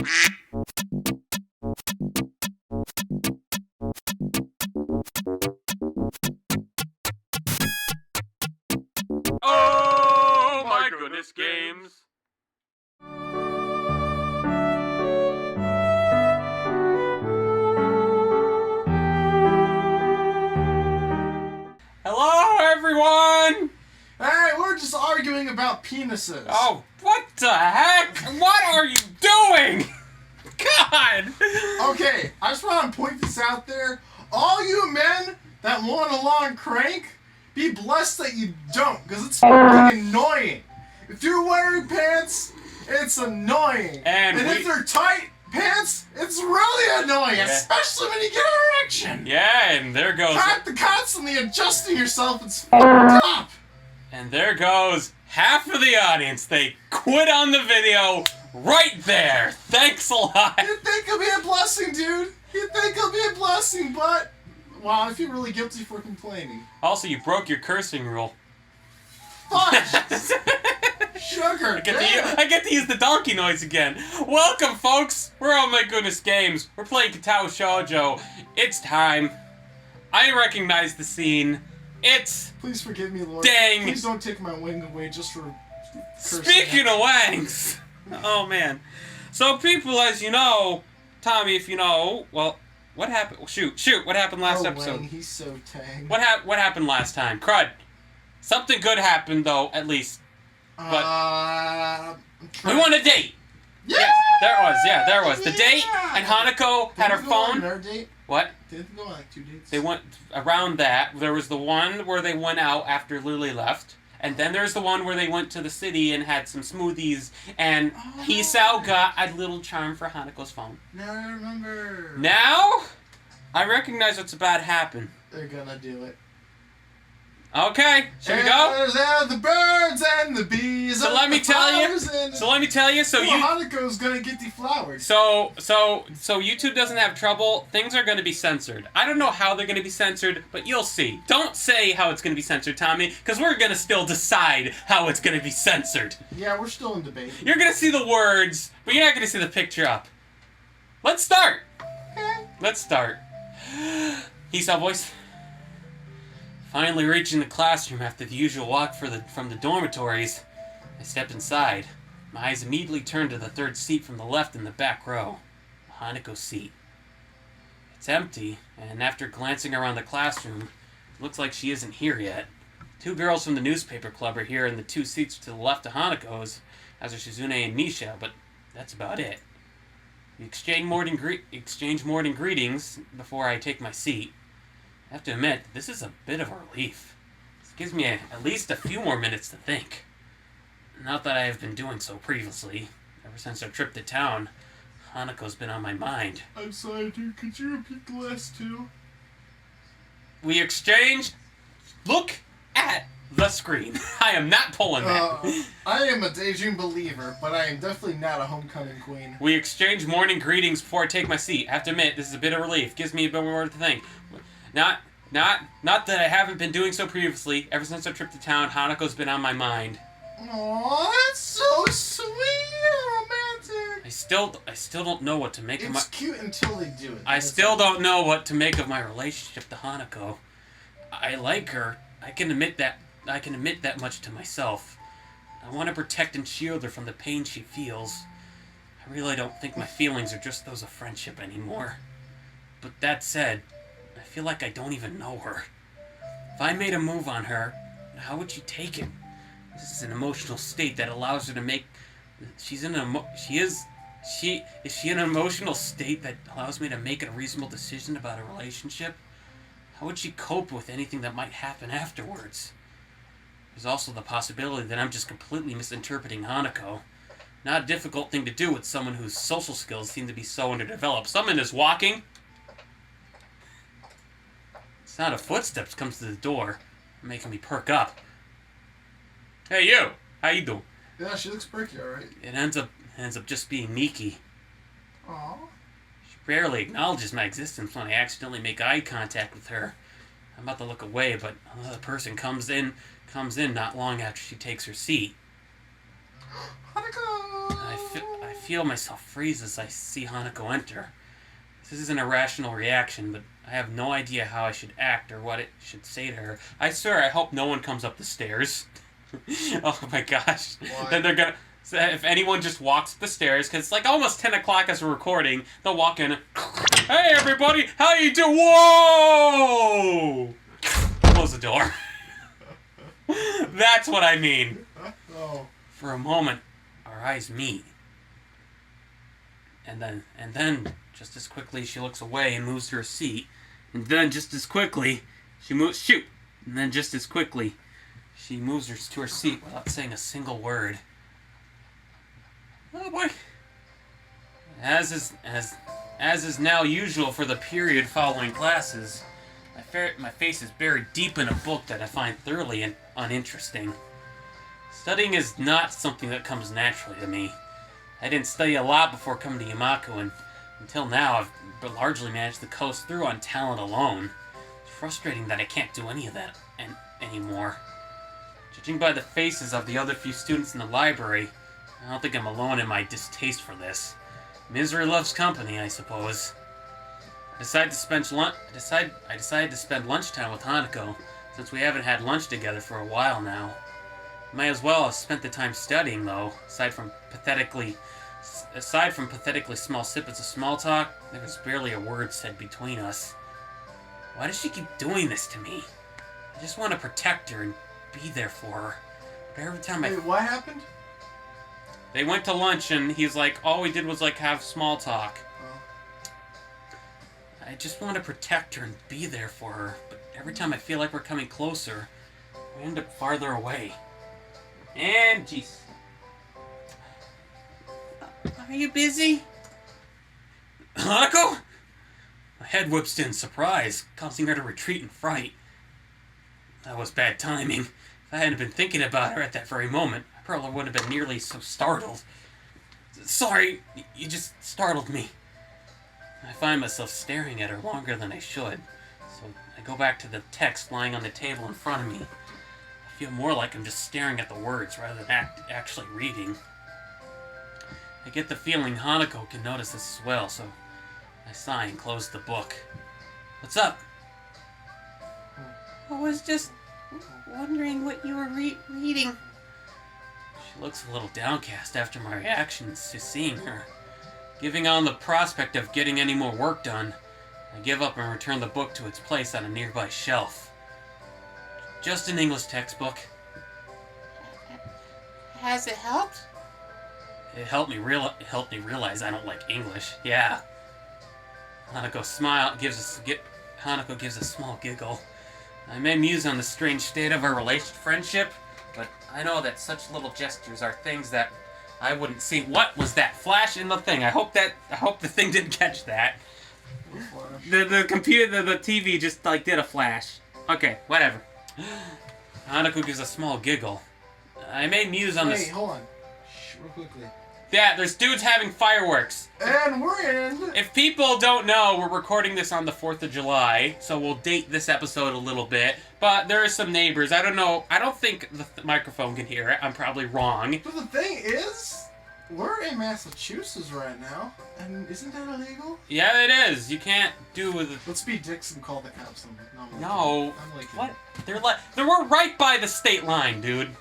Oh my goodness, games! Hello, everyone! Hey, we're just arguing about penises. Oh, what the heck? What are you doing? God! Okay, I just want to point this out there. All you men that want a long crank, be blessed that you don't, because it's fucking annoying. If you're wearing pants, it's annoying. And if they're tight pants, it's really annoying, especially when you get an erection. Yeah, and there goes... Constantly adjusting yourself, it's fucked up. And there goes half of the audience. They quit on the video right there. Thanks a lot. You'd think it'll be a blessing, dude. You'd think it'll be a blessing, but... Wow, I feel really guilty for complaining. Also, you broke your cursing rule. Fudge! Sugar! I get to use the donkey noise again. Welcome, folks. We're Oh My Goodness Games. We're playing Katawa Shoujo. It's time. I recognize the scene. It's... Please forgive me, Lord. Dang. Please don't take my wing away just for cursing. Speaking of wangs. Oh, man. So, people, as you know, Tommy, if you know, well, what happened? Shoot, what happened last episode? Wang, he's so tang. What happened last time? Crud. Something good happened, though, at least. But we won a date. Yeah! Yes, there was. The date, and Hanako had her phone. On our date? What? Didn't go on like 2 dates. They went around that. There was the one where they went out after Lily left. And then there's the one where they went to the city and had some smoothies. And Hisao got a little charm for Hanako's phone. Now I remember. Now, I recognize what's about to happen. They're gonna do it. Okay, shall we go? There's the birds and the bees. So let me tell you. So Hanako's gonna get deflowered. So YouTube doesn't have trouble. Things are going to be censored. I don't know how they're going to be censored, but you'll see. Don't say how it's going to be censored, Tommy, because we're going to still decide how it's going to be censored. Yeah, we're still in debate. You're going to see the words, but you're not going to see the picture up. Let's start. Okay. Let's start. Hisao voice. Finally reaching the classroom after the usual walk from the dormitories, I step inside. My eyes immediately turn to the third seat from the left in the back row, Hanako's seat. It's empty, and after glancing around the classroom, it looks like she isn't here yet. 2 girls from the newspaper club are here in the 2 seats to the left of Hanako's, as are Shizune and Misha, but that's about it. We exchange morning greetings before I take my seat. I have to admit, this is a bit of a relief. This gives me at least a few more minutes to think. Not that I have been doing so previously. Ever since our trip to town, Hanako's been on my mind. I'm sorry, dude. Could you repeat the last 2? We exchanged... Look at the screen. I am not pulling that. I am a Daejun believer, but I am definitely not a homecoming queen. We exchanged morning greetings before I take my seat. I have to admit, this is a bit of relief. Gives me a bit more to think. Not that I haven't been doing so previously. Ever since our trip to town, Hanako's been on my mind. Aww, that's so sweet and romantic. I still don't know what to make of my... It's cute until they do it. I still don't know what to make of my relationship to Hanako. I like her. I can admit that much to myself. I want to protect and shield her from the pain she feels. I really don't think my feelings are just those of friendship anymore. But that said, I feel like I don't even know her. If I made a move on her, how would she take it? This is an emotional state that allows her to make... Is she in an emotional state that allows me to make a reasonable decision about a relationship? How would she cope with anything that might happen afterwards? There's also the possibility that I'm just completely misinterpreting Hanako. Not a difficult thing to do with someone whose social skills seem to be so underdeveloped. Someone is walking. The sound of footsteps comes to the door, making me perk up. Hey, you! How you doing? Yeah, she looks perky, alright. It ends up just being Miki. Aww. She rarely acknowledges my existence when I accidentally make eye contact with her. I'm about to look away, but another person comes in not long after she takes her seat. Hanako! I feel myself freeze as I see Hanako enter. This is an irrational reaction, but I have no idea how I should act or what I should say to her. I swear, I hope no one comes up the stairs. Oh my gosh. Why? Then they're gonna... So if anyone just walks up the stairs, because it's like almost 10 o'clock as we're recording, they'll walk in. Hey everybody, how you doing? Whoa! Close the door. That's what I mean. Oh. For a moment, our eyes meet. And then, just as quickly, she looks away and moves to her seat. And then, just as quickly, she moves... Shoot! And then, just as quickly, she moves her to her seat without saying a single word. Oh boy. As is now usual for the period following classes, my face is buried deep in a book that I find thoroughly uninteresting. Studying is not something that comes naturally to me. I didn't study a lot before coming to Yamaku, and until now I've largely managed to coast through on talent alone. It's frustrating that I can't do any of that anymore. Judging by the faces of the other few students in the library, I don't think I'm alone in my distaste for this. Misery loves company, I suppose. I decided to spend lunchtime with Hanako, since we haven't had lunch together for a while now. Might as well have spent the time studying, though. Aside from pathetically small snippets of small talk, there was barely a word said between us. Why does she keep doing this to me? I just want to protect her and be there for her. But every time Wait, what happened? They went to lunch and he's like, all we did was like have small talk. I just want to protect her and be there for her, but every time I feel like we're coming closer, we end up farther away. And jeez. Are you busy? Hanako? My head whips in surprise, causing her to retreat in fright. That was bad timing. If I hadn't been thinking about her at that very moment, I probably wouldn't have been nearly so startled. Sorry, you just startled me. I find myself staring at her longer than I should, so I go back to the text lying on the table in front of me. I feel more like I'm just staring at the words rather than actually reading. I get the feeling Hanako can notice this as well, so I sigh and close the book. What's up? I was just wondering what you were reading. She looks a little downcast after my reactions to seeing her. Giving on the prospect of getting any more work done, I give up and return the book to its place on a nearby shelf. Just an English textbook. Has it helped? It helped me realize I don't like English. Yeah. Hanako gives a small giggle. I may muse on the strange state of our friendship, but I know that such little gestures are things that I wouldn't see. What was that flash in the thing? I hope the thing didn't catch that. The computer, the TV just like did a flash. Okay, whatever. Hanako gives a small giggle. I may muse on this. Hey, hold on. Shh, real quickly. Yeah, there's dudes having fireworks. And we're in. If people don't know, we're recording this on the 4th of July, so we'll date this episode a little bit. But there are some neighbors. I don't know. I don't think the microphone can hear it. I'm probably wrong. But the thing is, we're in Massachusetts right now, and isn't that illegal? Yeah, it is. You can't do with it. Let's be dicks and call the cops on them. No. I'm like What? We're right by the state line, dude.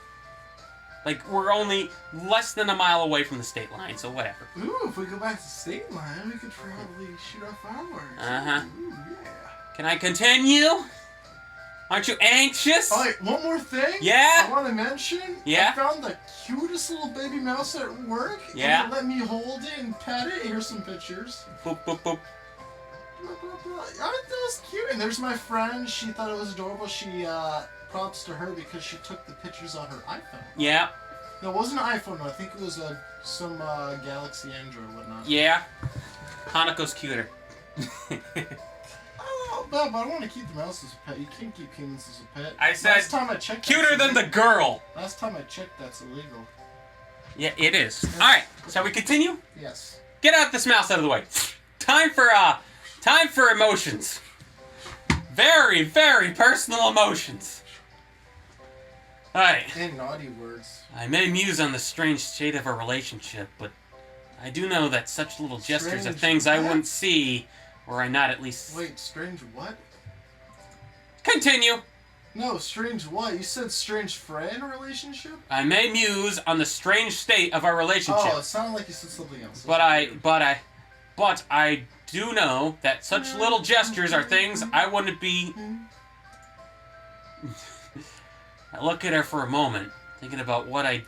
Like, we're only less than a mile away from the state line, so whatever. Ooh, if we go back to the state line, we could probably shoot off fireworks. Uh-huh. Ooh, yeah. Can I continue? Aren't you anxious? Oh, wait, one more thing? Yeah? I want to mention, Yeah? I found the cutest little baby mouse at work. Yeah? And they let me hold it and pet it. Here's some pictures. Boop, boop, boop. Aren't those cute? And there's my friend. She thought it was adorable. She, props to her because she took the pictures on her iPhone. Yeah. No, it wasn't an iPhone. I think it was some Galaxy Android or whatnot. Yeah. Hanako's cuter. But I want to keep the mouse as a pet. You can't keep humans as a pet. I said last time I checked, cuter than the girl. Last time I checked, that's illegal. Yeah, it is. All right, shall we continue? Yes. Get out this mouse out of the way. Time for emotions. Very, very personal emotions. All right. And naughty words. I may muse on the strange state of our relationship, but I do know that such little gestures are Strange things I what? wouldn't see were I not at least... Wait, strange what? Continue! No, strange what? You said strange friend relationship? I may muse on the strange state of our relationship. Oh, it sounded like you said something else. But I do know that such little gestures are things I wouldn't be... I look at her for a moment, thinking about what I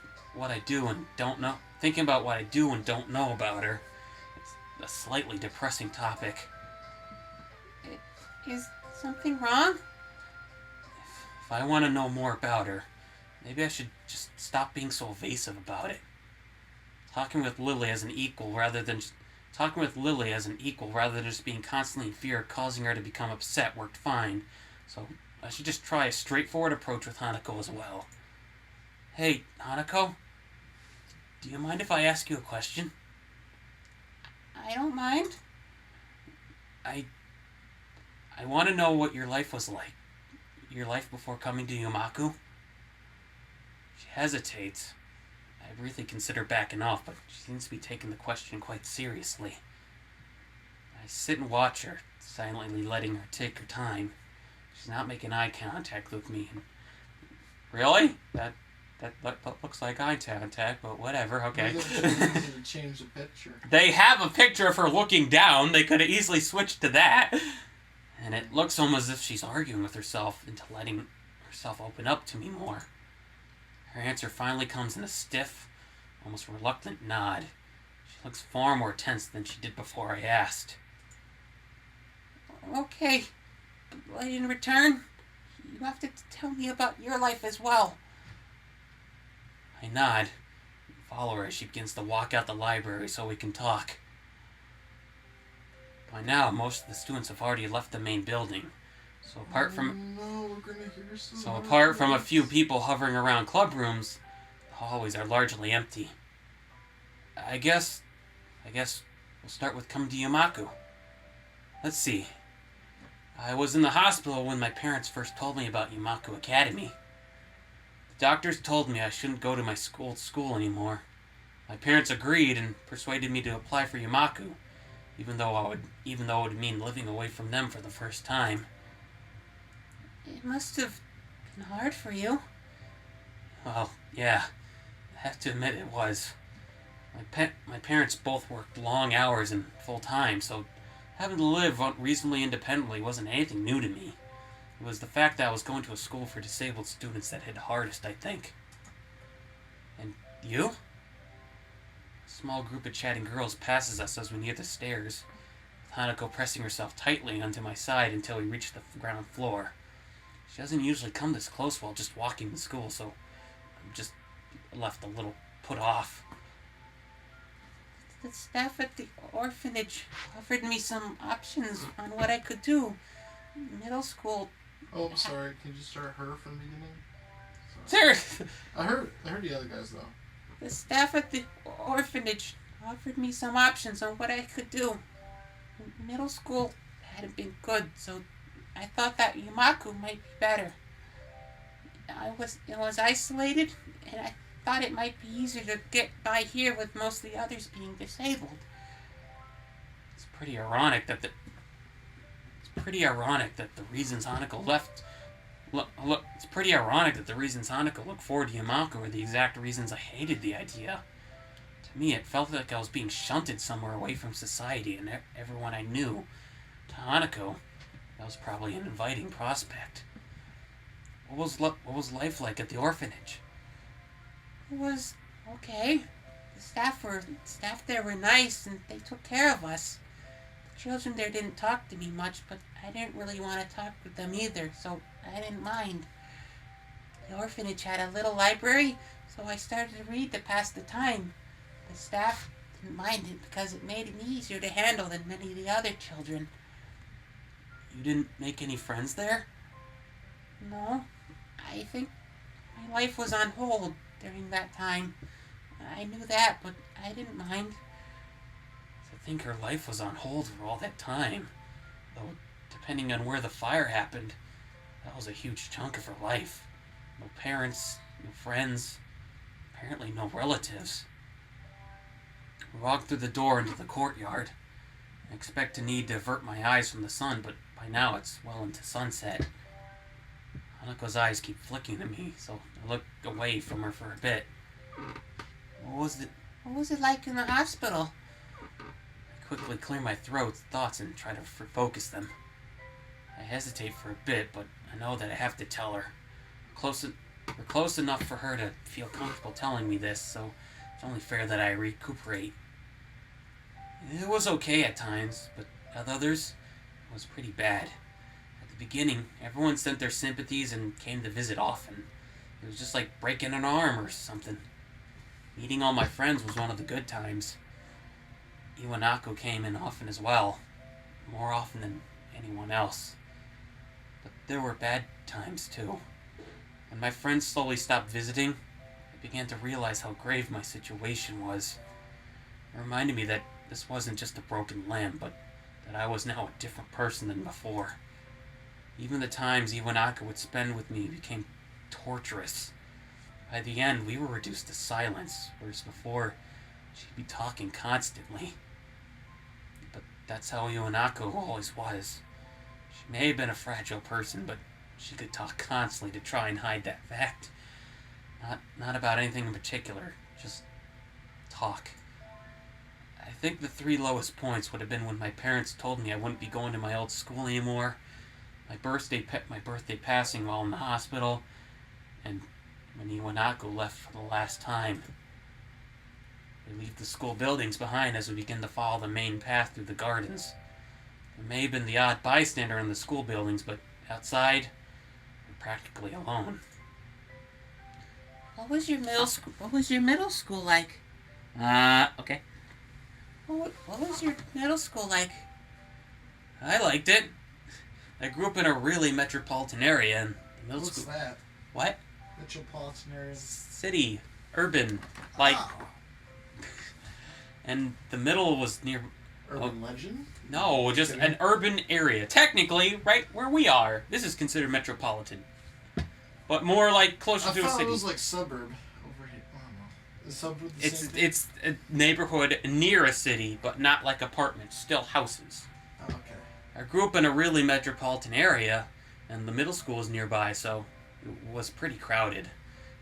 do and don't know. Thinking about what I do and don't know about her. It's a slightly depressing topic. Is something wrong? If I want to know more about her, maybe I should just stop being so evasive about it. Talking with Lily as an equal rather than just being constantly in fear of causing her to become upset worked fine. So I should just try a straightforward approach with Hanako as well. Hey, Hanako, do you mind if I ask you a question? I don't mind. I want to know what your life was like. Your life before coming to Yumaku. She hesitates. I briefly consider backing off, but she seems to be taking the question quite seriously. I sit and watch her, silently letting her take her time. She's not making eye contact with me. Really? That looks like eye contact, but whatever, okay. To change the picture. They have a picture of her looking down. They could have easily switched to that. And it looks almost as if she's arguing with herself into letting herself open up to me more. Her answer finally comes in a stiff, almost reluctant nod. She looks far more tense than she did before I asked. Okay. But in return, you have to tell me about your life as well. I nod and follow her as she begins to walk out the library so we can talk. By now, most of the students have already left the main building. So apart from a few people hovering around club rooms, the hallways are largely empty. I guess we'll start with come to Yumaku. Let's see. I was in the hospital when my parents first told me about Yumaku Academy. The doctors told me I shouldn't go to my school anymore. My parents agreed and persuaded me to apply for Yumaku, even though it would mean living away from them for the first time. It must have been hard for you. Well, yeah, I have to admit it was. My parents both worked long hours and full time, so having to live reasonably independently wasn't anything new to me. It was the fact that I was going to a school for disabled students that hit hardest, I think. And you? A small group of chatting girls passes us as we near the stairs, with Hanako pressing herself tightly onto my side until we reach the ground floor. She doesn't usually come this close while just walking to school, so I'm just left a little put off. The staff at the orphanage offered me some options on what I could do. Middle school. Oh, I'm sorry. Can you just start her from the beginning? Seriously! I heard the other guys though. The staff at the orphanage offered me some options on what I could do. Middle school hadn't been good, so I thought that Yumaku might be better. It was isolated, and I thought it might be easier to get by here with most of the others being disabled. It's pretty ironic that the reasons Hanako left. It's pretty ironic that the reasons Hanako looked forward to Yumaku were the exact reasons I hated the idea. To me, it felt like I was being shunted somewhere away from society and everyone I knew. To Hanako, that was probably an inviting prospect. What was life like at the orphanage? It was okay. The staff there were nice, and they took care of us. The children there didn't talk to me much, but I didn't really want to talk with them either, so I didn't mind. The orphanage had a little library, so I started to read to pass the time. The staff didn't mind it because it made it easier to handle than many of the other children. You didn't make any friends there? No, I think my life was on hold during that time. I knew that, but I didn't mind. I think her life was on hold for all that time. Though, depending on where the fire happened, that was a huge chunk of her life. No parents, no friends, apparently no relatives. We walked through the door into the courtyard. I expect to need to avert my eyes from the sun, but by now it's well into sunset. Hanako's eyes keep flicking at me, so I look away from her for a bit. What was it like in the hospital? I quickly clear my thoughts and try to focus them. I hesitate for a bit, but I know that I have to tell her. We're close enough for her to feel comfortable telling me this, so it's only fair that I recuperate. It was okay at times, but at others, it was pretty bad. At the beginning, everyone sent their sympathies and came to visit often. It was just like breaking an arm or something. Meeting all my friends was one of the good times. Iwanako came in often as well, more often than anyone else. But there were bad times too. When my friends slowly stopped visiting, I began to realize how grave my situation was. It reminded me that this wasn't just a broken limb, but that I was now a different person than before. Even the times Iwanaka would spend with me became torturous. By the end, we were reduced to silence, whereas before, she'd be talking constantly. But that's how Iwanaka always was. She may have been a fragile person, but she could talk constantly to try and hide that fact. Not about anything in particular, just talk. I think the 3 lowest points would have been when my parents told me I wouldn't be going to my old school anymore, my birthday passing while in the hospital, and when Iwanako left for the last time. We leave the school buildings behind as we begin to follow the main path through the gardens. There may have been the odd bystander in the school buildings, but outside, we're practically alone. What was your middle school like? Okay. What was your middle school like? I liked it. I grew up in a really metropolitan area, and the middle What's school. that? What? Metropolitan area. City, urban, like. Oh. And the middle was near. Urban legend? No, just an urban area. Technically, right where we are. This is considered metropolitan, but more like closer to a city. I thought it was like suburb over here. I don't know. Is suburb the same thing? It's a neighborhood near a city, but not like apartments. Still houses. Oh, okay. I grew up in a really metropolitan area, and the middle school was nearby, so it was pretty crowded.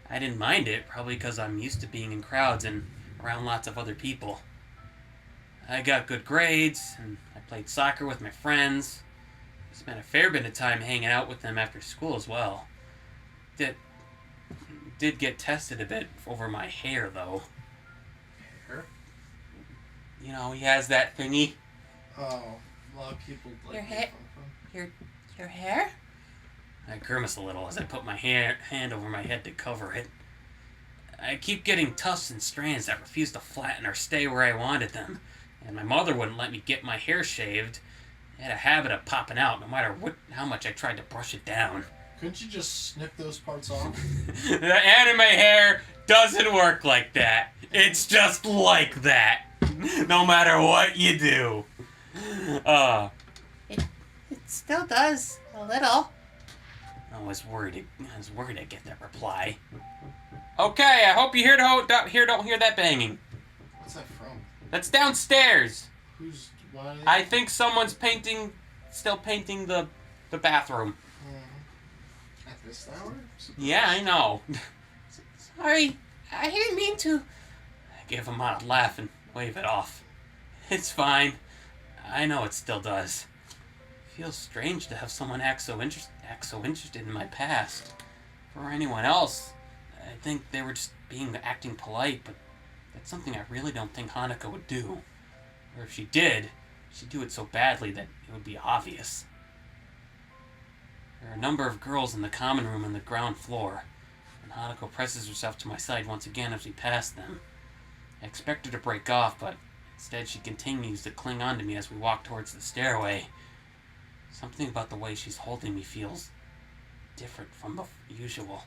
I didn't mind it, probably because I'm used to being in crowds and around lots of other people. I got good grades, and I played soccer with my friends. I spent a fair bit of time hanging out with them after school as well. Did get tested a bit over my hair, though. Hair? You know, he has that thingy. Oh, a lot of people like Your make hair? fun of him. Your hair? I grimace a little as I put my hand over my head to cover it. I keep getting tufts and strands that refuse to flatten or stay where I wanted them, and my mother wouldn't let me get my hair shaved. It had a habit of popping out no matter how much I tried to brush it down. Couldn't you just snip those parts off? The anime hair doesn't work like that. It's just like that. No matter what you do. It still does, a little. I was worried I'd get that reply. Okay, I hope you don't hear that banging. What's that from? That's downstairs. Why? I think someone's still painting the bathroom. At this hour? Yeah, I know. Sorry, I didn't mean to. I give a mild laugh and wave it off. It's fine. I know it still does. It feels strange to have someone act so interested in my past. For anyone else, I think they were just acting polite, but that's something I really don't think Hanako would do. Or if she did, she'd do it so badly that it would be obvious. There are a number of girls in the common room on the ground floor, and Hanako presses herself to my side once again as we pass them. I expect her to break off, but instead she continues to cling on to me as we walk towards the stairway. Something about the way she's holding me feels different from the usual.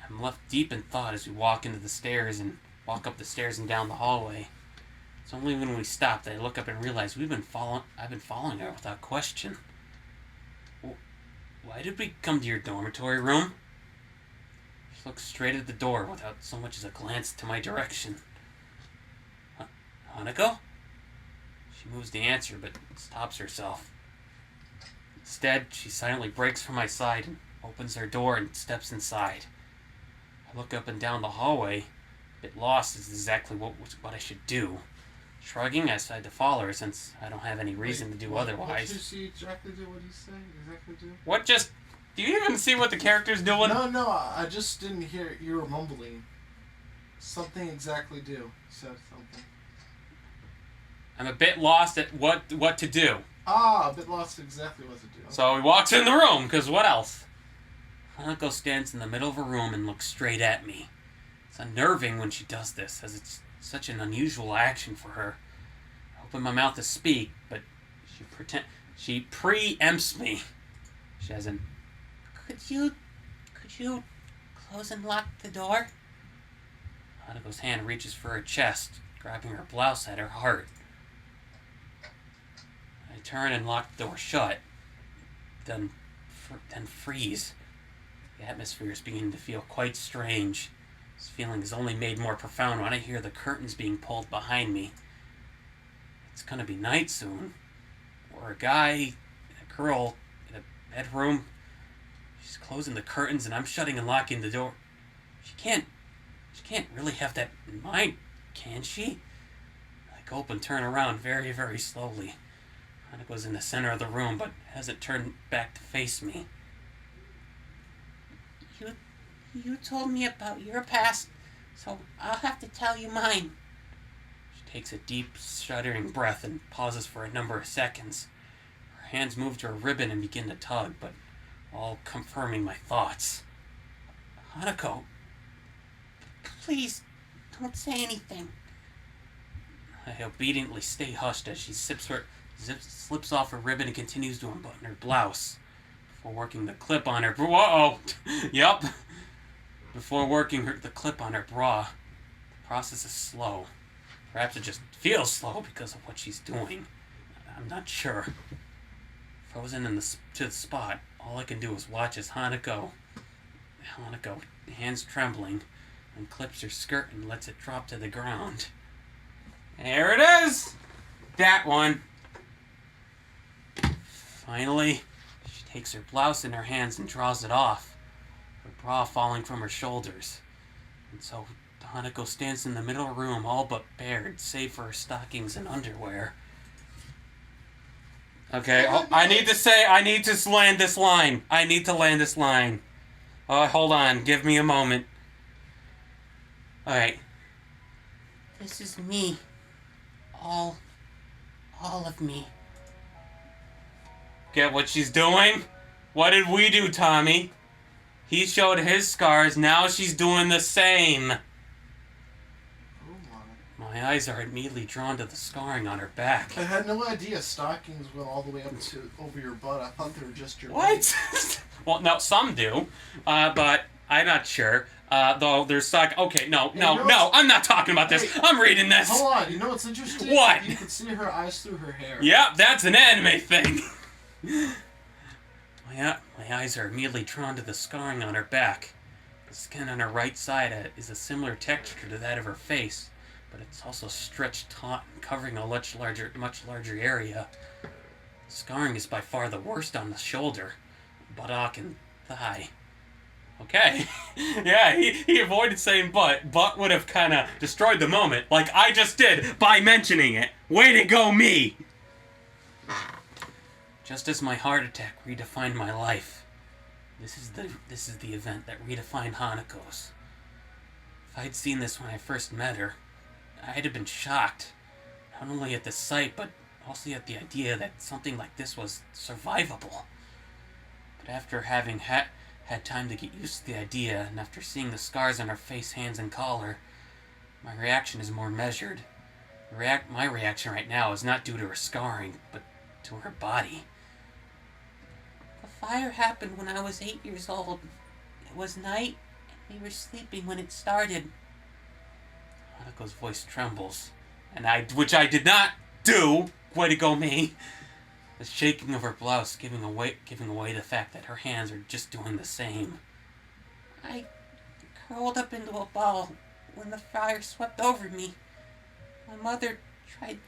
I'm left deep in thought as we walk up the stairs and down the hallway. It's only when we stop that I look up and realize I've been following her without question. Why did we come to your dormitory room? She looks straight at the door without so much as a glance to my direction. Hanako? She moves to answer, but stops herself. Instead, she silently breaks from my side and opens her door and steps inside. I look up and down the hallway, a bit lost as exactly what I should do. Shrugging, I decide to follow her since I don't have any reason to do otherwise. What did she exactly do? What did he say? Exactly do? What just... Do you even see what the character's doing? No, I just didn't hear. You were mumbling. Something exactly do. You said something. I'm a bit lost at what to do. A bit lost exactly what to do. So he walks in the room, because what else? Hanako stands in the middle of a room and looks straight at me. It's unnerving when she does this, as it's such an unusual action for her. I open my mouth to speak, but she preempts me. She hasn't... Could you close and lock the door? Hanako's hand reaches for her chest, grabbing her blouse at her heart. I turn and lock the door shut, then freeze. The atmosphere is beginning to feel quite strange. This feeling is only made more profound when I hear the curtains being pulled behind me. It's gonna be night soon. Or a guy and a girl in a bedroom. She's closing the curtains and I'm shutting and locking the door. She can't really have that in mind, can she? I go up and turn around very, very slowly. Hanako's in the center of the room, but hasn't turned back to face me. You told me about your past, so I'll have to tell you mine. She takes a deep, shuddering breath and pauses for a number of seconds. Her hands move to her ribbon and begin to tug, but all confirming my thoughts. Hanako, Please, don't say anything. I obediently stay hushed as she slips off her ribbon and continues to unbutton her blouse. Before working the clip on her... Whoa! Yup! Before working the clip on her bra. The process is slow. Perhaps it just feels slow because of what she's doing. I'm not sure. Frozen to the spot, all I can do is watch as Hanako, hands trembling, unclips her skirt and lets it drop to the ground. There it is! That one. Finally, she takes her blouse in her hands and draws it off, her bra falling from her shoulders. And so Hanako stands in the middle of the room, all but bared, save for her stockings and underwear. Okay, I need to land this line. I need to land this line. Hold on, give me a moment. Alright. This is me. All of me. Get what she's doing? What did we do, Tommy? He showed his scars, now she's doing the same. My eyes are immediately drawn to the scarring on her back. I had no idea stockings went all the way up to over your butt. I thought they were just your What? Well, no, some do, but I'm not sure. Though there's stock. Okay, no, I'm not talking about this. Hey, I'm reading this. Hold on, you know what's interesting? What? You can see her eyes through her hair. Yep, that's an anime thing. My eyes are immediately drawn to the scarring on her back. The skin on her right side is a similar texture to that of her face, but it's also stretched taut and covering a much larger area. The scarring is by far the worst on the shoulder, buttock, and thigh. Okay. Yeah, he avoided saying butt. Butt would have kind of destroyed the moment, like I just did by mentioning it. Way to go, me! Just as my heart attack redefined my life, this is the event that redefined Hanako's. If I'd seen this when I first met her, I'd have been shocked, not only at the sight, but also at the idea that something like this was survivable. But after having had time to get used to the idea, and after seeing the scars on her face, hands, and collar, my reaction is more measured. My reaction right now is not due to her scarring, but to her body. The fire happened when I was 8 years old. It was night, and we were sleeping when it started. Hanako's voice trembles, which I did not do. Way to go, me. The shaking of her blouse giving away the fact that her hands are just doing the same. I curled up into a ball when the fire swept over me. My mother tried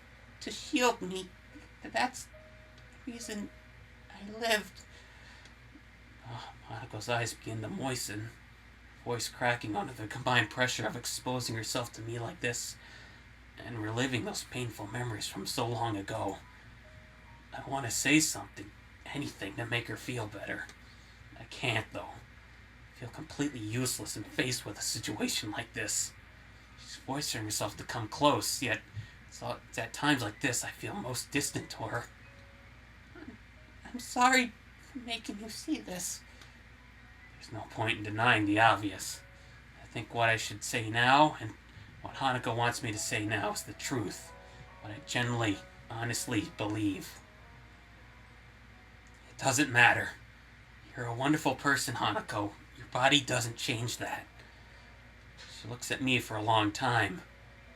to shield me. That's the reason I lived. Hanako's eyes begin to moisten, voice cracking under the combined pressure of exposing herself to me like this and reliving those painful memories from so long ago. I want to say something, anything to make her feel better. I can't, though. I feel completely useless and faced with a situation like this. She's voicing herself to come close, yet it's at times like this I feel most distant to her. I'm sorry for making you see this. There's no point in denying the obvious. I think what I should say now, and what Hanako wants me to say now, is the truth. What I genuinely, honestly believe. It doesn't matter. You're a wonderful person, Hanako. Your body doesn't change that. She looks at me for a long time,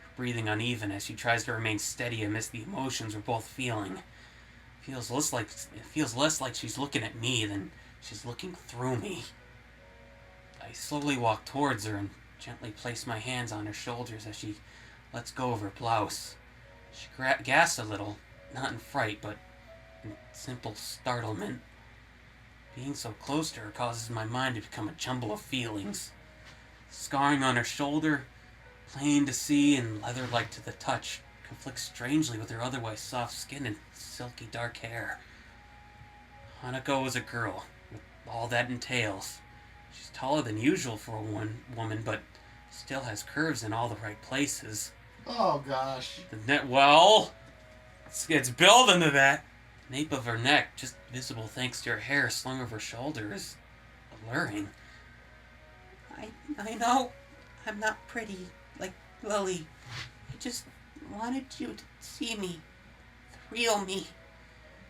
her breathing uneven as she tries to remain steady amidst the emotions we're both feeling. It feels less like she's looking at me than she's looking through me. I slowly walk towards her and gently place my hands on her shoulders as she lets go of her blouse. She gasps a little, not in fright, but in simple startlement. Being so close to her causes my mind to become a jumble of feelings. Scarring on her shoulder, plain to see and leather-like to the touch, conflicts strangely with her otherwise soft skin and silky dark hair. Hanako is a girl, with all that entails. She's taller than usual for a woman, but still has curves in all the right places. Oh, gosh. It's building to that. The nape of her neck, just visible thanks to her hair slung over her shoulder, is alluring. I know I'm not pretty like Lily. I just wanted you to see me. The real me.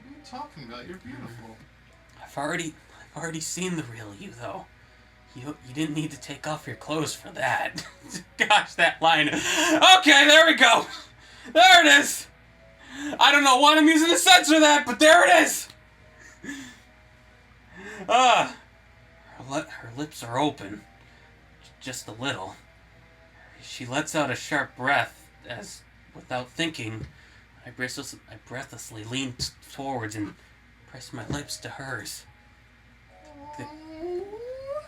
What are you talking about? You're beautiful. I've already seen the real you, though. You didn't need to take off your clothes for that. Gosh, that line. Okay, there we go. There it is. I don't know why I'm using to censor that, but there it is. Her lips are open. Just a little. She lets out a sharp breath as, without thinking, I breathlessly lean towards and press my lips to hers.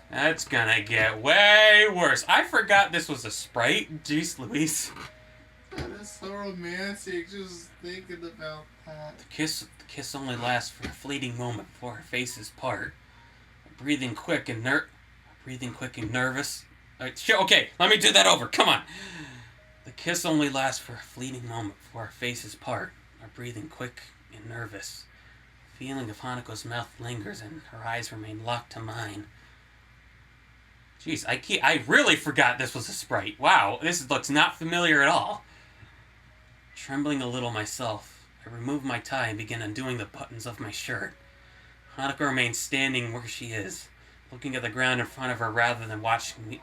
That's gonna get way worse. I forgot this was a Sprite. Jeez Louise. That is so romantic, just thinking about that. The kiss only lasts for a fleeting moment before our faces part. Breathing quick and nervous. Okay, let me do that over. Come on. The kiss only lasts for a fleeting moment before our faces part. Our breathing quick and nervous. The feeling of Hanako's mouth lingers and her eyes remain locked to mine. Jeez, I really forgot this was a Sprite. Wow, this looks not familiar at all. Trembling a little myself, I remove my tie and begin undoing the buttons of my shirt. Hanako remains standing where she is, looking at the ground in front of her rather than watching me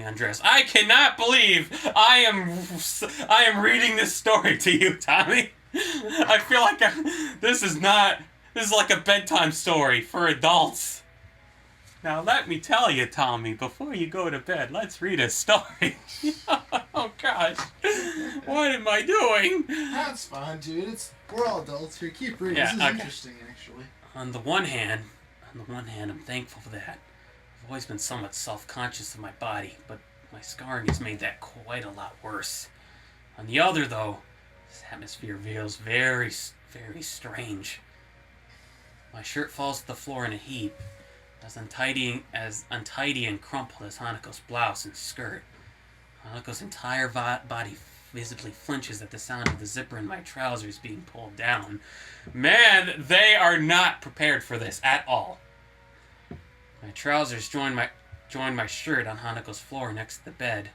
undress. I cannot believe I am reading this story to you, Tommy. I feel like this is like a bedtime story for adults. Now let me tell you, Tommy, before you go to bed, let's read a story. Oh gosh, what am I doing? That's fine, dude. We're all adults here. Keep reading. Yeah, this is okay. Interesting, actually. On the one hand, I'm thankful for that. I've always been somewhat self-conscious of my body, but my scarring has made that quite a lot worse. On the other, though, this atmosphere feels very, very strange. My shirt falls to the floor in a heap, as untidy and crumpled as Hanako's blouse and skirt. Hanako's entire body visibly flinches at the sound of the zipper in my trousers being pulled down. Man, they are not prepared for this at all. My trousers join my shirt on Hanako's floor next to the bed,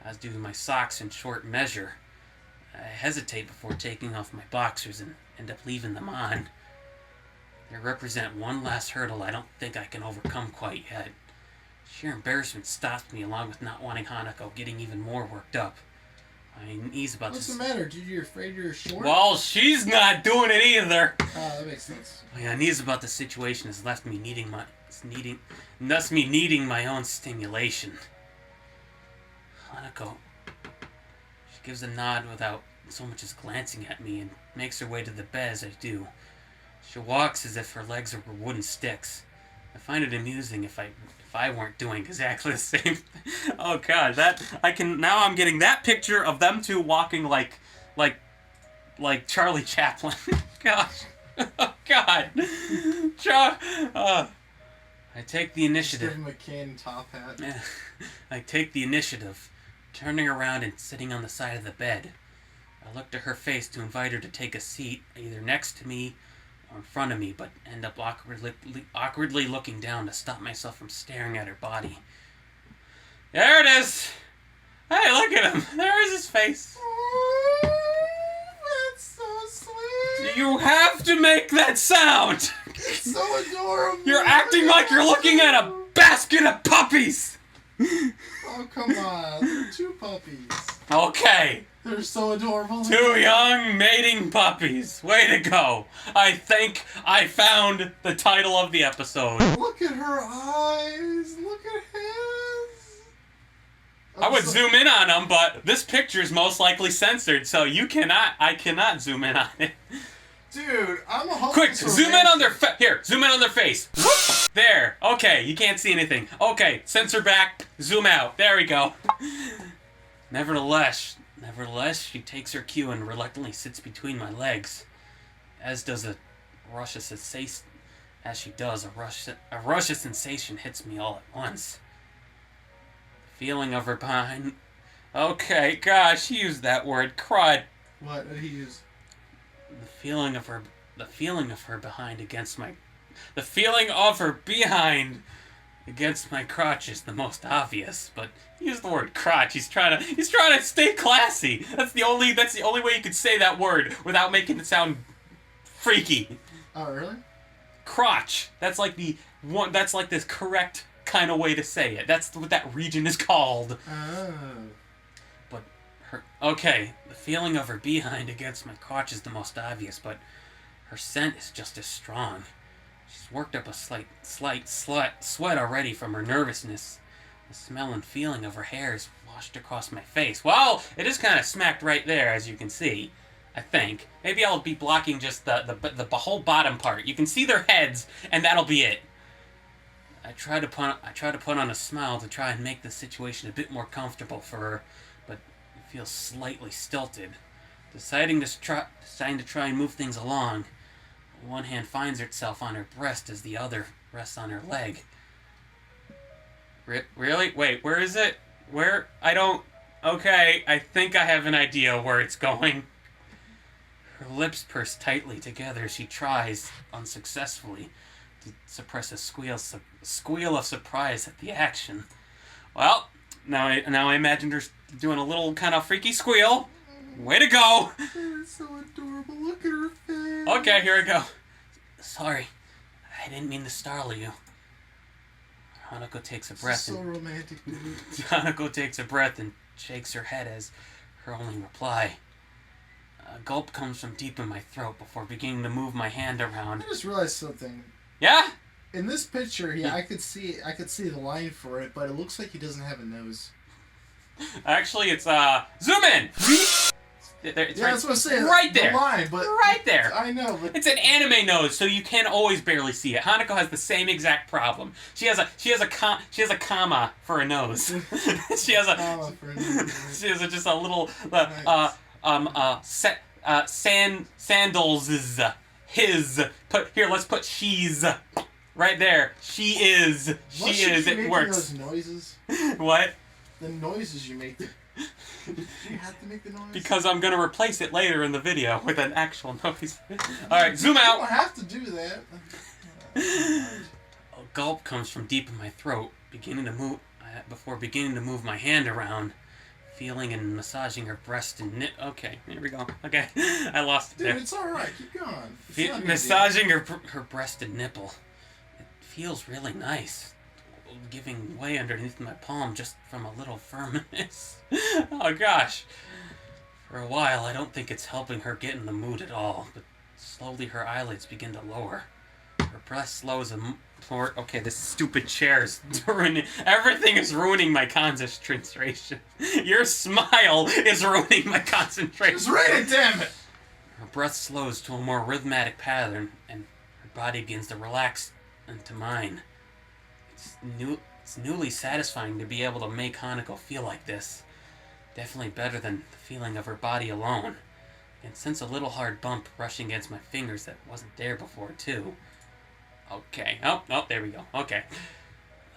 as do my socks in short measure. I hesitate before taking off my boxers and end up leaving them on. They represent one last hurdle I don't think I can overcome quite yet. Sheer embarrassment stops me, along with not wanting Hanako getting even more worked up. My knees about What's the matter, dude? You're afraid you're short? Well, she's not doing it either. That makes sense. My unease about the situation has left me needing my own stimulation. Hanako, gives a nod without so much as glancing at me and makes her way to the bed as I do. She walks as if her legs were wooden sticks. I find it amusing if I weren't doing exactly the same. Oh God, now I'm getting that picture of them two walking like Charlie Chaplin. Gosh. Oh God. I take the initiative. Give him a cane top hat. I take the initiative, turning around and sitting on the side of the bed. I look to her face to invite her to take a seat, either next to me or in front of me, but end up awkwardly looking down to stop myself from staring at her body. There it is! Hey, look at him! There is his face! Oh, that's so sweet! You have to make that sound! It's so adorable! You're acting like you're looking at a basket of puppies! Oh, come on. They're two puppies. Okay. They're so adorable. Two young mating puppies. Way to go. I think I found the title of the episode. Look at her eyes. Look at his. I would zoom in on them, but this picture's most likely censored, so I cannot zoom in on it. Dude, I'm a hopeless Quick, zoom in on their zoom in on their face. Whoop! There. Okay, you can't see anything. Okay, censor back, zoom out. There we go. Nevertheless, she takes her cue and reluctantly sits between my legs, as does a rush of sensation. As she does, a rush of sensation hits me all at once. The feeling of her behind. Okay, gosh, he used that word. Crud. What did he use? The feeling of her behind against my crotch is the most obvious, but use the word crotch. He's trying to stay classy. That's the only way you could say that word without making it sound freaky. Oh, really? Crotch. That's like the correct kind of way to say it. That's what that region is called. Oh. Okay, the feeling of her behind against my crotch is the most obvious, but her scent is just as strong. She's worked up a slight sweat already from her nervousness. The smell and feeling of her hair is washed across my face. Well, it is kind of smacked right there, as you can see, I think. Maybe I'll be blocking just the whole bottom part. You can see their heads, and that'll be it. I try to put on a smile to try and make the situation a bit more comfortable for her, but feels slightly stilted. Deciding to try and move things along, one hand finds itself on her breast as the other rests on her leg. Really? Wait, where is it? Where? Okay, I think I have an idea where it's going. Her lips purse tightly together. She tries, unsuccessfully, to suppress a squeal of surprise at the action. Well, now I imagine her doing a little kind of freaky squeal. Way to go! It's so adorable. Look at her face. Okay, here we go. Sorry, I didn't mean to startle you. Hanako takes a breath. So romantic. Hanako takes a breath and shakes her head as her only reply. A gulp comes from deep in my throat before beginning to move my hand around. I just realized something. Yeah? In this picture, I could see the line for it, but it looks like he doesn't have a nose. Actually, it's zoom in. It's right, that's what I'm saying. Right there. The line, but right there. I know, but it's an anime nose, so you can always barely see it. Hanako has the same exact problem. She has a comma for a nose. she has just a little sandals is his. Let's put she's right there. She is. It works. Those noises. What? The noises you make. You have to make the noise. Because I'm gonna replace it later in the video with an actual noise. All right, zoom out. You don't have to do that. A gulp comes from deep in my throat, before beginning to move my hand around, feeling and massaging her breast and nip. Okay, here we go. Okay, I lost it there. Dude, it's all right. Keep going. Massaging her breast and nipple. It feels really nice. Giving way underneath my palm just from a little firmness. Oh gosh. For a while, I don't think it's helping her get in the mood at all, but slowly her eyelids begin to lower. Her breath slows more. Okay, this stupid chair is ruining. Everything is ruining my concentration. Your smile is ruining my concentration. Just read it, damn it! Her breath slows to a more rhythmic pattern, and her body begins to relax into mine. It's newly satisfying to be able to make Hanako feel like this. Definitely better than the feeling of her body alone. And sense a little hard bump brushing against my fingers that wasn't there before, too. Okay. Oh, there we go. Okay.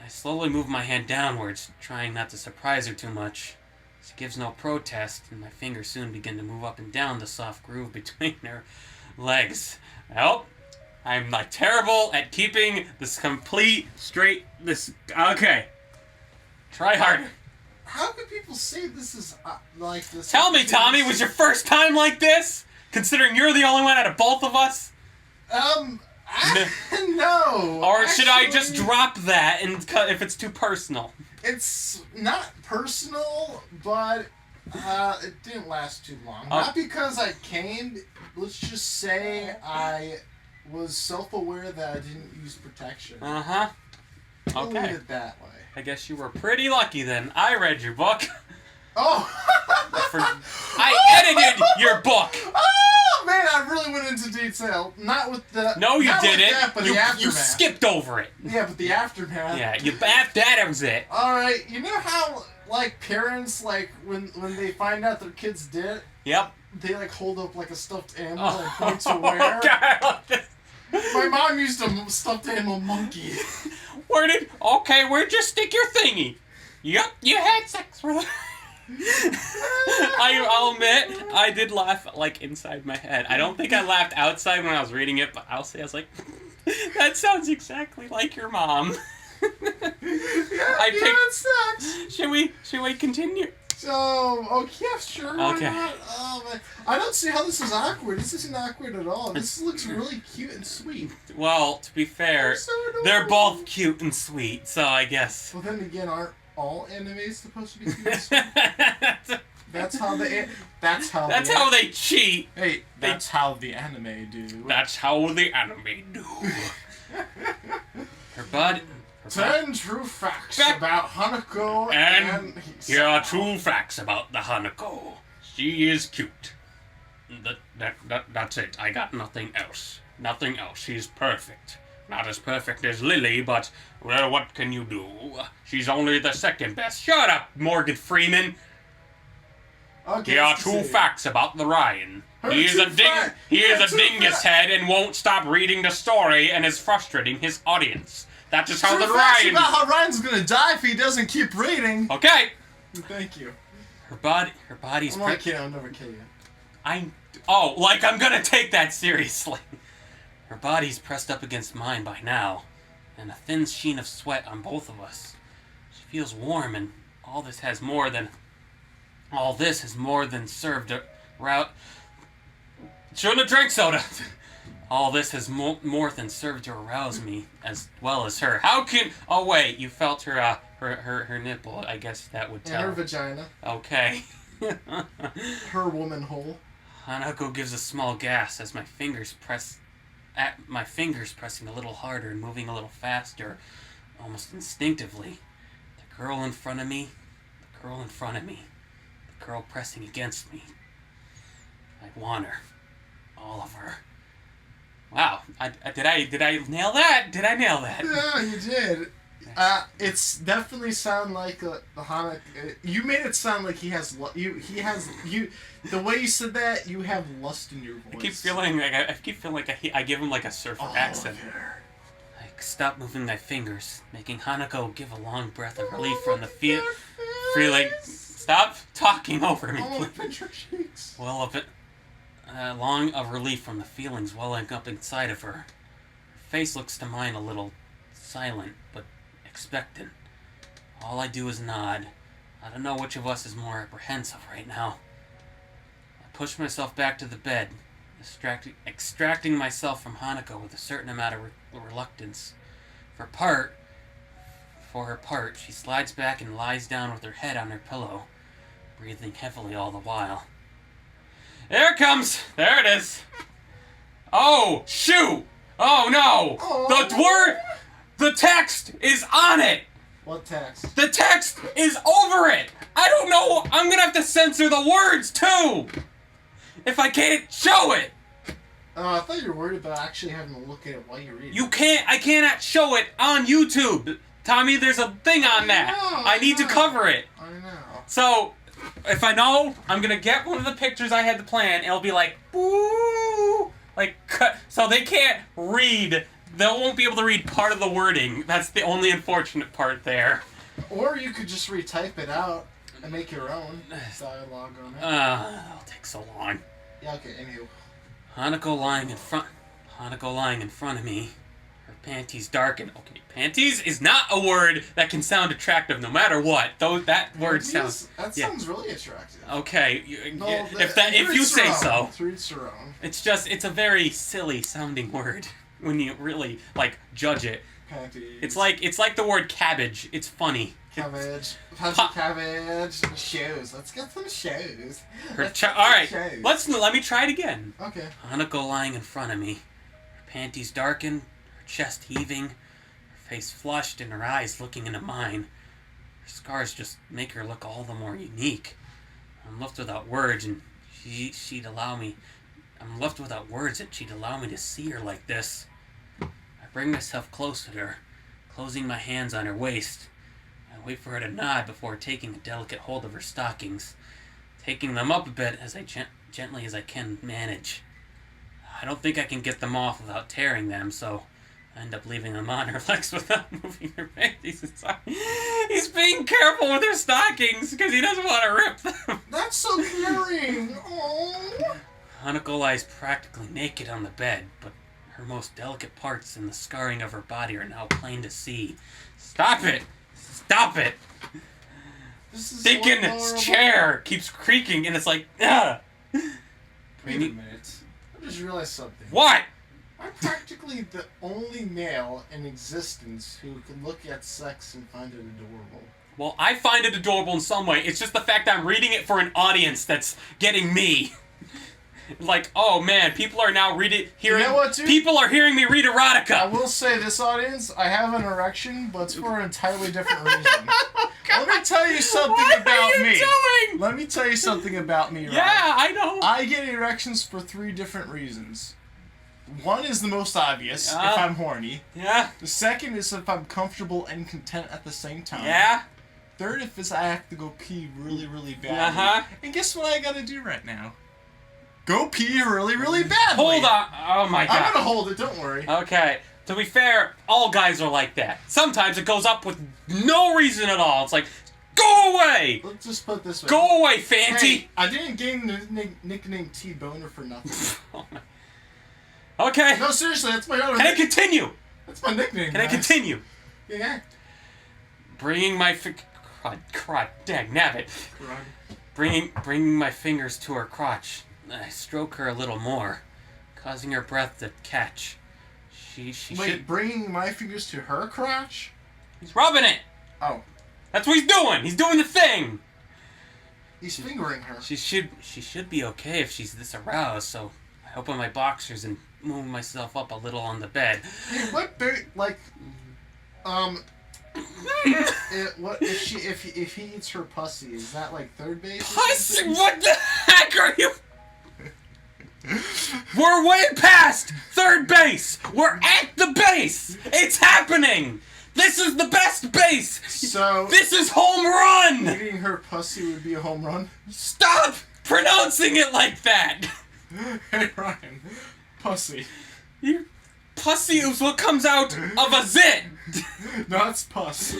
I slowly move my hand downwards, trying not to surprise her too much. She gives no protest, and my fingers soon begin to move up and down the soft groove between her legs. Well, I'm like terrible at keeping this complete straight. Okay. Try harder. How could people say this is like this? Tell me, Tommy, was your first time like this? Considering you're the only one out of both of us? No. Or should I just drop that and cut if it's too personal? It's not personal, but it didn't last too long. Not because I came. Let's just say I was self-aware that I didn't use protection. Uh-huh. I'll Okay. leave it that way. I guess you were pretty lucky then. I read your book. Oh! I edited your book! Oh, man, I really went into detail. Not with the... No, you not with didn't. that, but the aftermath. You skipped over it. Yeah, but the aftermath. Yeah, that was it. Alright, you know how, like, parents, like, when they find out their kid's dead, Yep. they, like, hold up, like, a stuffed animal and point to where? God. My mom used a stuffed animal monkey. Where'd you stick your thingy? Yep, you had sex with her. I'll admit, I did laugh, like, inside my head. I don't think I laughed outside when I was reading it, but I'll say I was like, that sounds exactly like your mom. It sucks. Should we continue? So, okay, yeah, sure. Why Okay. not? Man. I don't see how this is awkward. This isn't awkward at all. This looks really cute and sweet. Well, to be fair, So they're both cute and sweet, so I guess. Well, then again, aren't all animes supposed to be cute and sweet? That's how they cheat. Hey, that's how the anime do. That's how the anime do. Her body. 10 true facts about Hanako And Hisao. here are true facts about the Hanako. She is cute. That's it. I got nothing else. Nothing else. She's perfect. Not as perfect as Lily, but, well, what can you do? She's only the second best. Shut up, Morgan Freeman. Okay, Here are true facts about the Ryan. He is a dingus head and won't stop reading the story and is frustrating his audience. That's just how the Ryan... about how Ryan's gonna die if he doesn't keep reading. Okay. Thank you. Her body's... I'm not kidding, I'll never kill you. I'm gonna take that seriously. Her body's pressed up against mine by now, and a thin sheen of sweat on both of us. She feels warm, and all this has more than served to route... Shouldn't have drank soda! All this has more than served to arouse me, as well as her. How can... Oh, wait, you felt her nipple. I guess that would tell. And her vagina. Okay. Her woman hole. Hanako gives a small gasp as my fingers pressing a little harder and moving a little faster, almost instinctively. The girl in front of me, the girl pressing against me. I want her. All of her. Wow, did I nail that? Did I nail that? Yeah, you did. It's definitely sound like the Hanako. You made it sound like he has the way you said that, you have lust in your voice. I keep feeling like I give him like a surfer accent. I stop moving my fingers, making Hanako give a long breath of relief from the feeling. Stop talking over me, please. Your cheeks. Well, of it. Long of relief from the feelings welling up inside of her. Her face looks to mine a little silent, but expectant. All I do is nod. I don't know which of us is more apprehensive right now. I push myself back to the bed, extracting myself from Hanako with a certain amount of reluctance. For her part, she slides back and lies down with her head on her pillow, breathing heavily all the while. There it comes! There it is! Oh, shoot! Oh no! Oh. The text is on it! What text? The text is over it! I don't know, I'm gonna have to censor the words too! If I can't show it! I thought you were worried about actually having to look at it while you read it. I cannot show it on YouTube! Tommy, there's a thing on that! I need to cover it! I know. So, if I know, I'm gonna get one of the pictures I had to plan, and it'll be like, boo! Like, cut, so they can't read. They won't be able to read part of the wording. That's the only unfortunate part there. Or you could just retype it out and make your own dialogue on it. That'll take so long. Yeah, okay, anywho. Hanako lying in front of me. Her panties darken. Okay, panties is not a word that can sound attractive no matter what. Though that word sounds. That sounds really attractive. Okay, No, if you say so. It's a very silly sounding word when you really like judge it. Panties. It's like the word cabbage. It's funny. Cabbage. Cabbage. Shoes. Let's get some shoes. All right. Let me try it again. Okay. Hanako lying in front of me. Her panties darken, her chest heaving, her face flushed, and her eyes looking into mine. Her scars just make her look all the more unique. I'm left without words, and she'd allow me. I'm left without words that she'd allow me to see her like this. I bring myself close to her, closing my hands on her waist. I wait for her to nod before taking a delicate hold of her stockings, taking them up a bit as gently as I can manage. I don't think I can get them off without tearing them, so I end up leaving them on her legs without moving her panties inside. He's being careful with her stockings because he doesn't want to rip them. That's so caring. Oh. Hanako lies practically naked on the bed, but her most delicate parts and the scarring of her body are now plain to see. Stop it! Stop it! Deacon's chair keeps creaking and it's like, ugh! Wait a minute. I just realized something. What? I'm practically the only male in existence who can look at sex and find it adorable. Well, I find it adorable in some way. It's just the fact that I'm reading it for an audience that's getting me. Like, oh man, people are now hearing. You know what, dude? People are hearing me read erotica. I will say this, audience, I have an erection, but it's for an entirely different reason. Oh, let me tell you something about me. Doing? Let me tell you something about me. Yeah, I know. I get erections for 3 different reasons. One is the most obvious, if I'm horny. Yeah. The second is if I'm comfortable and content at the same time. Yeah. Third, if I have to go pee really, really badly. And guess what I gotta do right now? Go pee really, really badly. Hold on. Oh my god. I'm gonna hold it, don't worry. Okay. To be fair, all guys are like that. Sometimes it goes up with no reason at all. It's like, go away! Let's just put it this way. Go away, Fanty! Hey, I didn't gain the nickname T-Boner for nothing. Oh my. Okay. No, seriously, that's my other Can I continue? That's my nickname, Can I continue? Yeah. Bringing my crotch, dang nabbit. Bringing my fingers to her crotch. I stroke her a little more, causing her breath to catch. Wait, bringing my fingers to her crotch? He's rubbing it! Oh. That's what he's doing! He's doing the thing! He's fingering her. She should be okay if she's this aroused, so I open my boxers and move myself up a little on the bed. Hey, what what if he eats her pussy, is that like third base? Pussy? What the heck are you? We're way past third base! We're at the base! It's happening! This is the best base! So this is home run! Eating her pussy would be a home run? Stop pronouncing it like that! Hey Ryan, pussy. Pussy is what comes out of a zit! No, it's pus.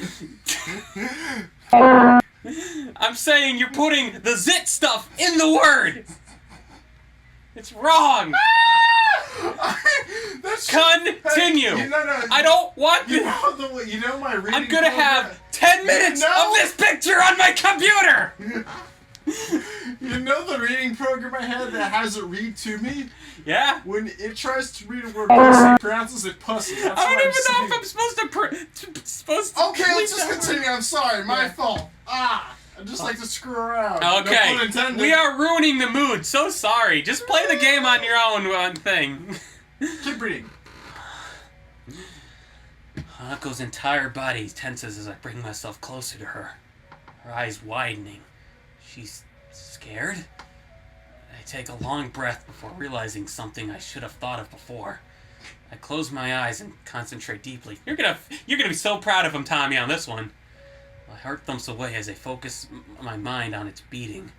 I'm saying you're putting the zit stuff in the word! It's wrong! Continue! No, I don't want this! You know my reading I'm gonna have 10 minutes of this picture on my computer! You know the reading program I had that has it read to me? Yeah? When it tries to read a word pussy, it pronounces it pussy. That's I don't even saying. know if I'm supposed to Okay, let's just continue. I'm sorry. My fault. I just like to screw around. Okay. No pun intended. We are ruining the mood. So sorry. Just play the game on your own thing. Keep reading. Hanako's entire body tenses as I bring myself closer to her, her eyes widening. She's scared? I take a long breath before realizing something I should have thought of before. I close my eyes and concentrate deeply. You're gonna be so proud of him, Tommy, on this one. My heart thumps away as I focus my mind on its beating.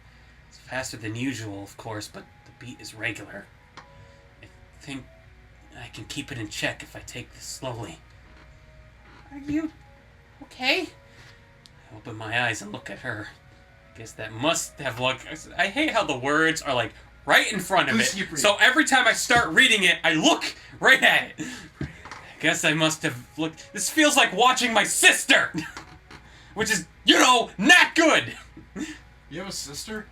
It's faster than usual, of course, but the beat is regular. I think I can keep it in check if I take this slowly. Are you okay? I open my eyes and look at her. I guess that must have looked... I hate how the words are, like, right in front of it. So every time I start reading it, I look right at it. I guess I must have looked... This feels like watching my sister! Which is, not good! You have a sister?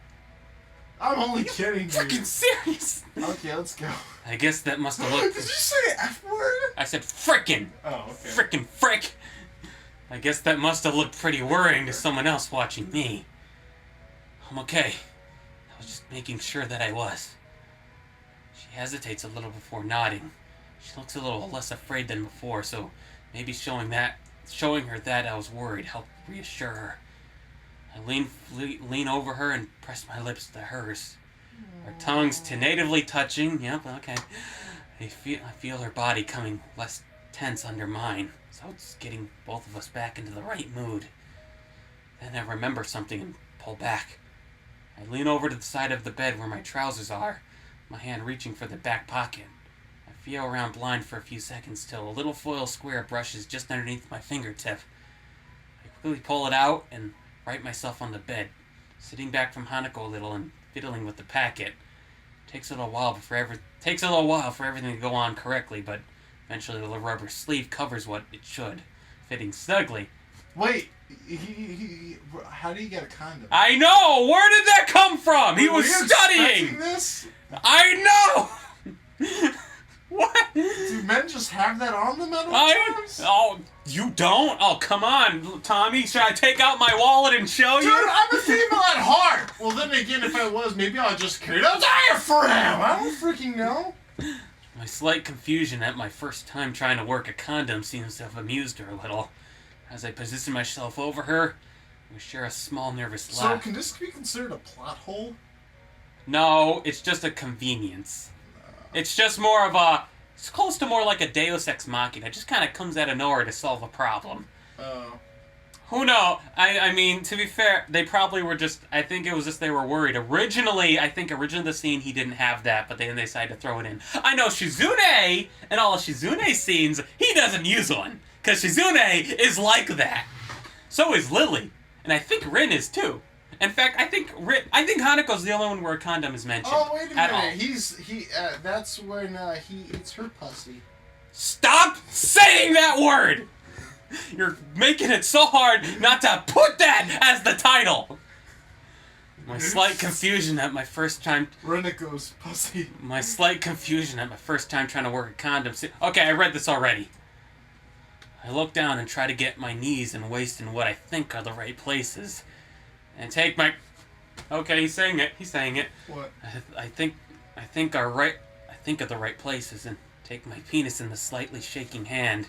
I'm only kidding, dude. Fucking serious! Okay, let's go. I guess that must have looked... Did you say F word? I said frickin'! Oh, okay. Frickin' frick! I guess that must have looked pretty worrying to someone else watching me. I'm okay. I was just making sure that I was. She hesitates a little before nodding. She looks a little less afraid than before, so maybe showing her that I was worried helped reassure her. I lean over her and press my lips to hers. Our tongues tentatively touching. Yep, okay. I feel her body coming less tense under mine, so it's getting both of us back into the right mood. Then I remember something and pull back. I lean over to the side of the bed where my trousers are, my hand reaching for the back pocket. I feel around blind for a few seconds till a little foil square brushes just underneath my fingertip. I quickly pull it out and right myself on the bed, sitting back from Hanako a little and fiddling with the packet. Takes a little while for everything to go on correctly, but eventually the rubber sleeve covers what it should, fitting snugly. Wait, how do you get a condom? I know! Where did that come from? He was studying! This? I know! What? Do men just have that on them at all times? Oh, you don't? Oh, come on, Tommy. Should I take out my wallet and show Dude, you? I'm a female at heart! Well, then again, if I was, maybe I'll just carry a diaphragm! I don't freaking know. My slight confusion at my first time trying to work a condom seems to have amused her a little. As I position myself over her, we share a small nervous laugh. So, can this be considered a plot hole? No, it's just a convenience. It's just more of a... It's close to more like a Deus Ex Machina. It just kind of comes out of nowhere to solve a problem. Oh. Who knows? I mean, to be fair, they probably were just... I think it was just they were worried. Originally the scene, he didn't have that, but then they decided to throw it in. I know Shizune, and all of Shizune's scenes, he doesn't use one. Because Shizune is like that. So is Lily. And I think Rin is too. In fact, I think Hanako's the only one where a condom is mentioned. Oh, wait a minute. All. That's when he eats her pussy. Stop saying that word! You're making it so hard not to put that as the title! My slight confusion at my first time... Reniko's pussy. My slight confusion at my first time trying to work a condom... Okay, I read this already. I look down and try to get my knees and waist in what I think are the right places. And take my... Okay, he's saying it. What? I think of the right places and take my penis in the slightly shaking hand.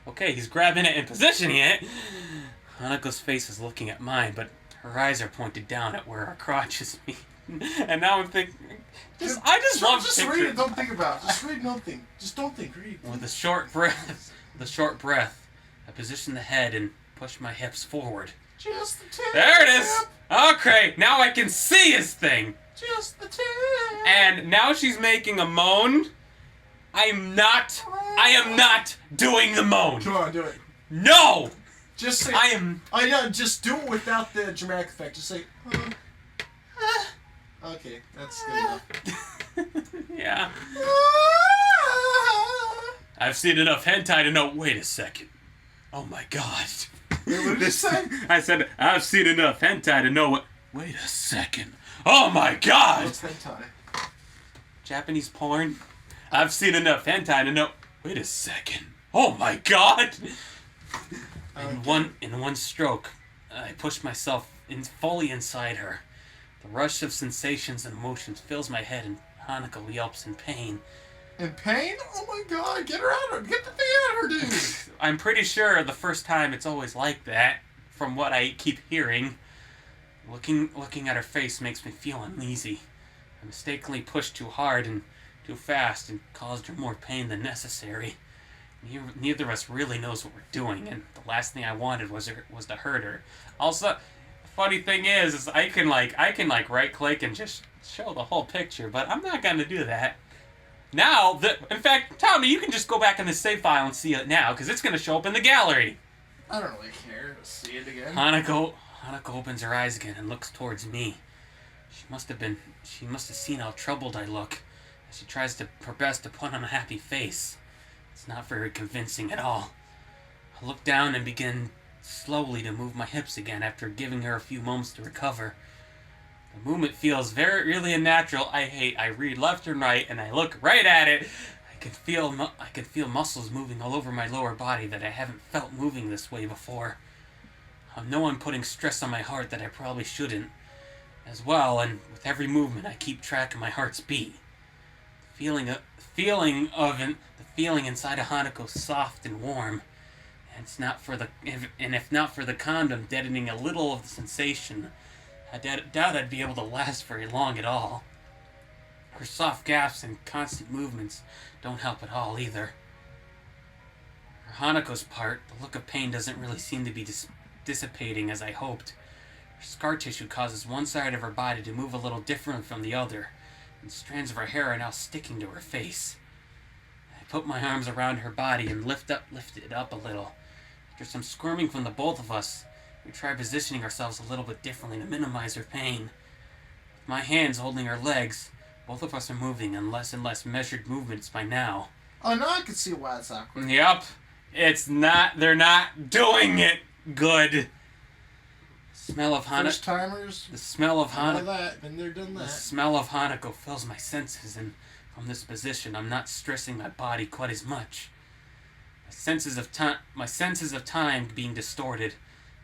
Okay, he's grabbing it and positioning it. Hanako's face is looking at mine, but her eyes are pointed down at where our crotches meet. And now I'm thinking... I just love Just read it, don't think about it. Just read, don't think. Just don't think, read. With a short breath, I position the head and push my hips forward. Just the tip. There it is! Okay, now I can see his thing! Just the tip. And now she's making a moan. I am not doing the moan! Come on, do it. No! Just say... I know, just do it without the dramatic effect. Just say... Okay, that's good enough. Yeah. I've seen enough hentai to know... Wait a second. Oh my god. Wait, what did you say? I said, I've seen enough hentai to know what... Wait a second. Oh my god! What's hentai? Japanese porn. I've seen enough hentai to know... Wait a second. Oh my god! In one stroke, I push myself fully inside her. The rush of sensations and emotions fills my head and Hanako yelps in pain. In pain? Oh my god, get her out of get the thing out of her, dude! I'm pretty sure the first time it's always like that, from what I keep hearing. Looking at her face makes me feel uneasy. I mistakenly pushed too hard and too fast and caused her more pain than necessary. Neither of us really knows what we're doing, and the last thing I wanted was to hurt her. Also, the funny thing is I can right click and just show the whole picture, but I'm not gonna do that. Now, in fact, Tommy, you can just go back in the save file and see it now, because it's gonna show up in the gallery. I don't really care. Let's see it again. Hanako opens her eyes again and looks towards me. She must have seen how troubled I look, as she tries her best to put on a happy face. It's not very convincing at all. I look down and begin slowly to move my hips again after giving her a few moments to recover. The movement feels really unnatural. I read left and right, and I look right at it. I can feel muscles moving all over my lower body that I haven't felt moving this way before. I know I'm putting stress on my heart that I probably shouldn't, as well, and with every movement I keep track of my heart's beat. The feeling inside of Hanako soft and warm, and if not for the condom deadening a little of the sensation, I doubt I'd be able to last very long at all. Her soft gasps and constant movements don't help at all either. For Hanako's part, the look of pain doesn't really seem to be dissipating as I hoped. Her scar tissue causes one side of her body to move a little different from the other, and strands of her hair are now sticking to her face. I put my arms around her body and lift it up a little. After some squirming from the both of us, we try positioning ourselves a little bit differently to minimize her pain. With my hands holding her legs, both of us are moving in less and less measured movements by now. Oh, now I can see why it's awkward. Yep. They're not doing it good. Smell of Hanako. First timers. The smell of Hanako. That. Been there, done that. The smell of Hanako fills my senses, and from this position, I'm not stressing my body quite as much. My senses of time being distorted.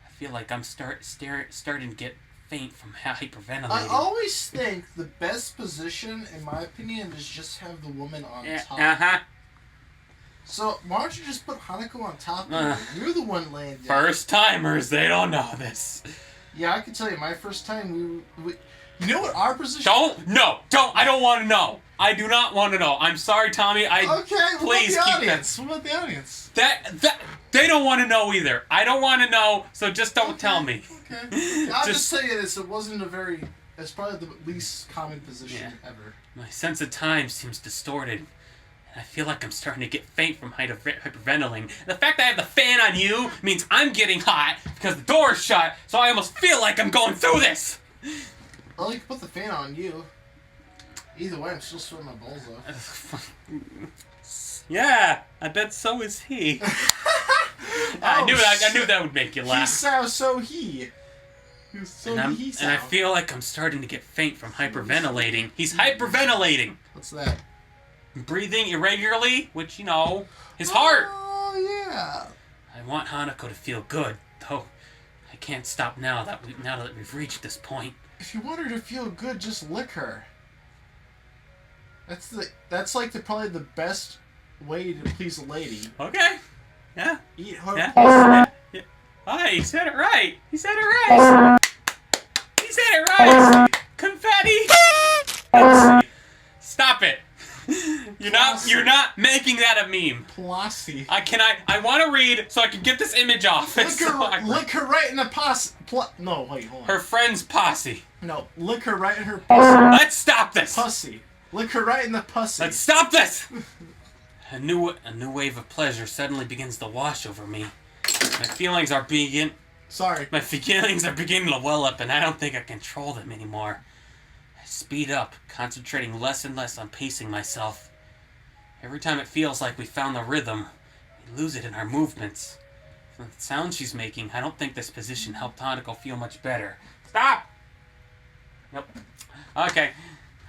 I feel like I'm starting to get faint from hyperventilating. I always think the best position, in my opinion, is just have the woman on top. Uh-huh. So why don't you just put Hanako on top of you? You're the one laying down. First timers, they don't know this. Yeah, I can tell you, my first time, we you know what our position... I don't want to know. I do not want to know. I'm sorry, Tommy. Please keep that. What about the audience? They don't want to know either. I don't want to know, so just don't tell me. Okay. I'll just tell you this, it's probably the least common position ever. My sense of time seems distorted. And I feel like I'm starting to get faint from hyperventilating. The fact that I have the fan on you means I'm getting hot because the door is shut, so I almost feel like I'm going through this. Well, you can put the fan on you. Either way, I'm still sweating my balls off. Yeah, I bet so is he. I knew that would make you laugh. And I feel like I'm starting to get faint from hyperventilating. He's hyperventilating. What's that? Breathing irregularly, which, his heart. Oh, yeah. I want Hanako to feel good, though I can't stop now that we've reached this point. If you want her to feel good, just lick her. That's probably the best way to please a lady. Okay. Yeah. Eat her. Yeah. Hi, he said it right. He said it right. He said it right. Confetti. Stop it. You're not making that a meme. Plossy. I want to read so I can get this image off. Lick her right in the posse. No, wait, hold on. Her friend's posse. No, lick her right in her pussy. Let's stop this. Pussy. Lick her right in the pussy. Let's stop this. A new wave of pleasure suddenly begins to wash over me. My feelings are beginning to well up, and I don't think I control them anymore. I speed up, concentrating less and less on pacing myself. Every time it feels like we found the rhythm, we lose it in our movements. From the sound she's making, I don't think this position helped Hanako feel much better. Stop! Nope. Okay.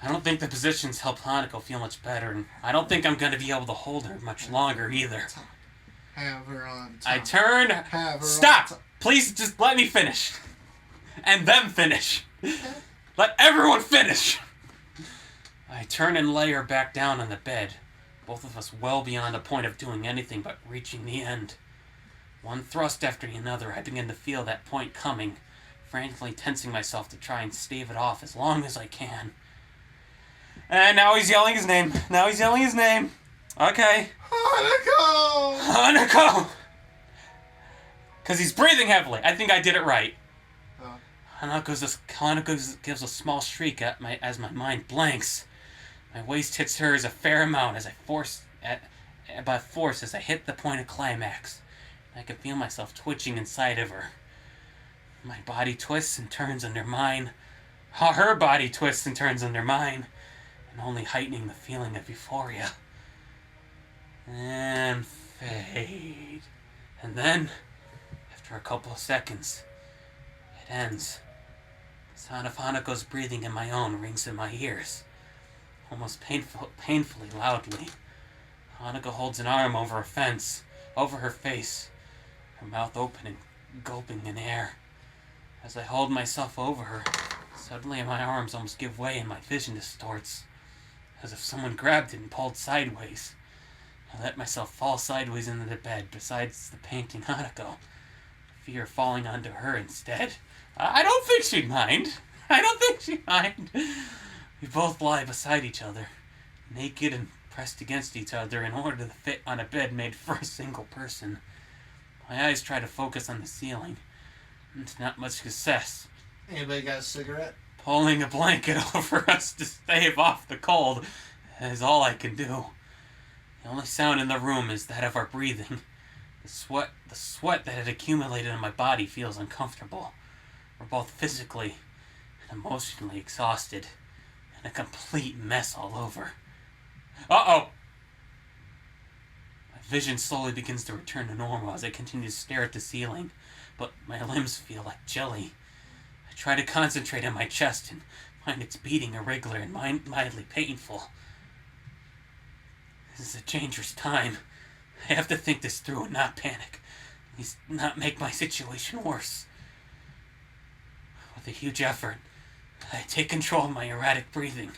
I don't think the positions helped Hanako feel much better, and I don't think I'm going to be able to hold her much longer either. Have her on top. I turn. Stop! Please just let me finish. And them finish. Let everyone finish! I turn and lay her back down on the bed. both of us well beyond the point of doing anything but reaching the end. One thrust after another, I began to feel that point coming, frantically tensing myself to try and stave it off as long as I can. And now he's yelling his name. Okay. Hanako! Hanako! Because he's breathing heavily. I think I did it right. Oh. Hanako gives a small shriek as my mind blanks. My waist hits hers a fair amount as by force as I hit the point of climax. I can feel myself twitching inside of her. My body twists and turns under mine. Her body twists and turns under mine, and only heightening the feeling of euphoria. And fade. And then, after a couple of seconds, it ends. The sound of Hanako's breathing and my own rings in my ears, almost painfully loudly. Hanako holds an arm over a fence, over her face, her mouth open and gulping in air. As I hold myself over her, suddenly my arms almost give way and my vision distorts, as if someone grabbed it and pulled sideways. I let myself fall sideways into the bed, besides the panting Hanako, fear falling onto her instead. I don't think she'd mind. We both lie beside each other, naked and pressed against each other in order to fit on a bed made for a single person. My eyes try to focus on the ceiling, and to not much success. Anybody got a cigarette? Pulling a blanket over us to stave off the cold is all I can do. The only sound in the room is that of our breathing. The sweat that had accumulated on my body feels uncomfortable. We're both physically and emotionally exhausted, and a complete mess all over. Uh-oh! My vision slowly begins to return to normal as I continue to stare at the ceiling, but my limbs feel like jelly. I try to concentrate on my chest and find its beating irregular and mildly painful. This is a dangerous time. I have to think this through and not panic. At least not make my situation worse. With a huge effort, I take control of my erratic breathing,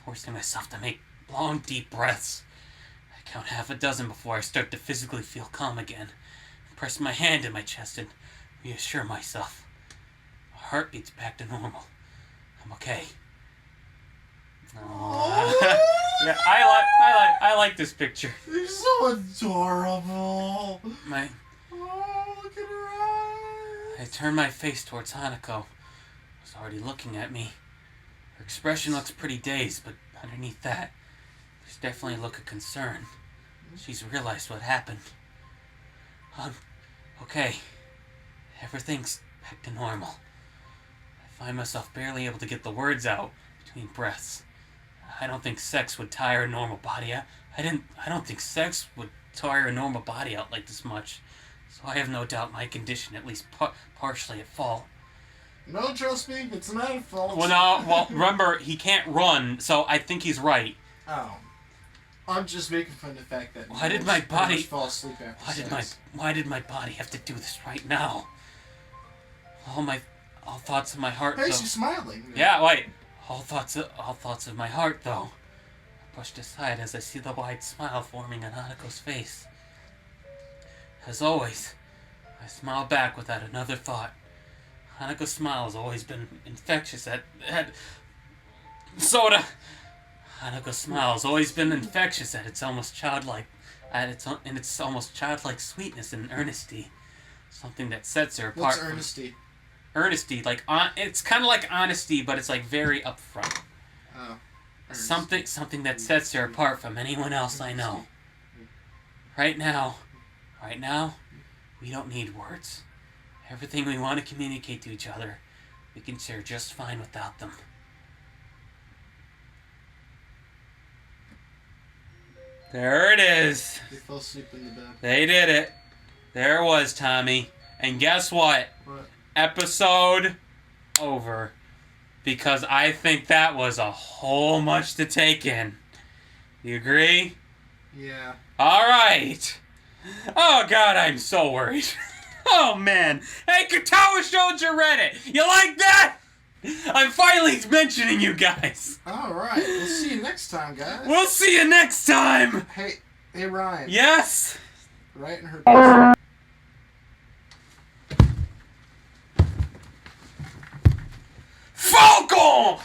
forcing myself to make long, deep breaths. I count half a dozen before I start to physically feel calm again. I press my hand in my chest and reassure myself. My heart beats back to normal. I'm okay. Yeah, I like this picture. You're so adorable. Oh, look at her eyes. I turn my face towards Hanako, who's already looking at me. Her expression looks pretty dazed, but underneath that, there's definitely a look of concern. She's realized what happened. Okay. Everything's back to normal. I find myself barely able to get the words out between breaths. I don't think sex would tire a normal body out. I don't think sex would tire a normal body out like this much. So I have no doubt my condition at least partially at fault. No, trust me, it's not at fault. Well, remember, he can't run, so I think he's right. Oh. I'm just making fun of the fact that Why did my body fall asleep after sex. Why did my body have to do this right now? All thoughts of my heart. Hey, she's smiling. Yeah, wait. All thoughts of my heart, though, are pushed aside as I see the wide smile forming on Hanako's face. As always, I smile back without another thought. Hanako's smile has always been infectious at soda. Hanako's smile has always been infectious at its almost childlike, in its almost childlike sweetness and earnesty. Something that sets her apart. What's earnesty? Earnesty, it's kind of like honesty, but it's like very upfront. Oh. Something that sets her apart from anyone else I know. Right now, we don't need words. Everything we want to communicate to each other, we can share just fine without them. There it is. They fell asleep in the bed. They did it. There it was, Tommy. And guess what? What? Episode over. Because I think that was a whole much to take in. You agree? Yeah. Alright. Oh god, I'm so worried. Oh man. Hey, Katawa Shoujo read it. You like that? I'm finally mentioning you guys. Alright, we'll see you next time, guys. We'll see you next time. Hey, Ryan. Yes. Right in her Falcon!